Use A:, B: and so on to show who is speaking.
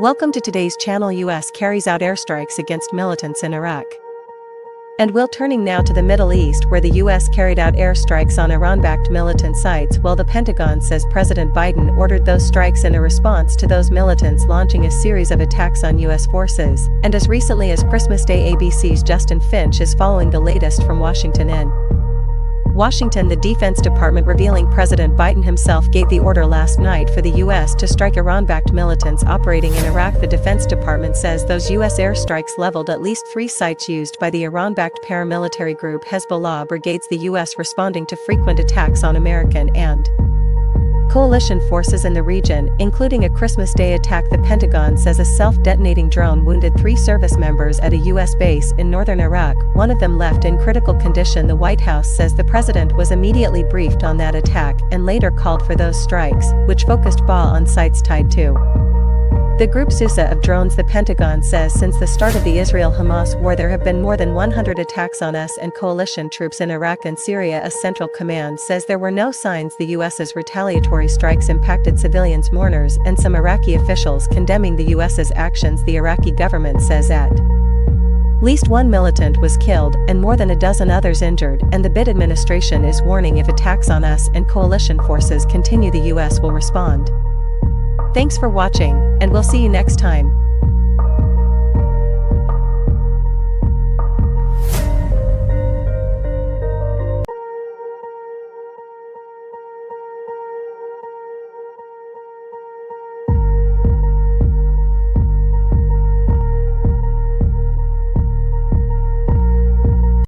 A: Welcome to today's channel. US carries out airstrikes against militants in Iraq. And we're turning now to the Middle East, where the US carried out airstrikes on Iran-backed militant sites, while the Pentagon says President Biden ordered those strikes in a response to those militants launching a series of attacks on US forces. And as recently as Christmas Day, ABC's Justin Finch is following the latest from Washington. In Washington, the Defense Department revealing President Biden himself gave the order last night for the U.S. to strike Iran-backed militants operating in Iraq. The Defense Department says those U.S. airstrikes leveled at least 3 sites used by the Iran-backed paramilitary group Hezbollah brigades, the U.S. responding to frequent attacks on American and coalition forces in the region, including a Christmas Day attack. The Pentagon says a self-detonating drone wounded 3 service members at a U.S. base in northern Iraq, one of them left in critical condition. The White House says the president was immediately briefed on that attack and later called for those strikes, which focused on sites tied to the group Sousa of drones. The Pentagon says since the start of the Israel-Hamas war there have been more than 100 attacks on US and coalition troops in Iraq and Syria. A Central Command says there were no signs the US's retaliatory strikes impacted civilians. Mourners and some Iraqi officials condemning the US's actions. The Iraqi government says at least 1 militant was killed and more than a dozen others injured, and the Biden administration is warning if attacks on US and coalition forces continue, the US will respond. Thanks for watching, and we'll see you next time.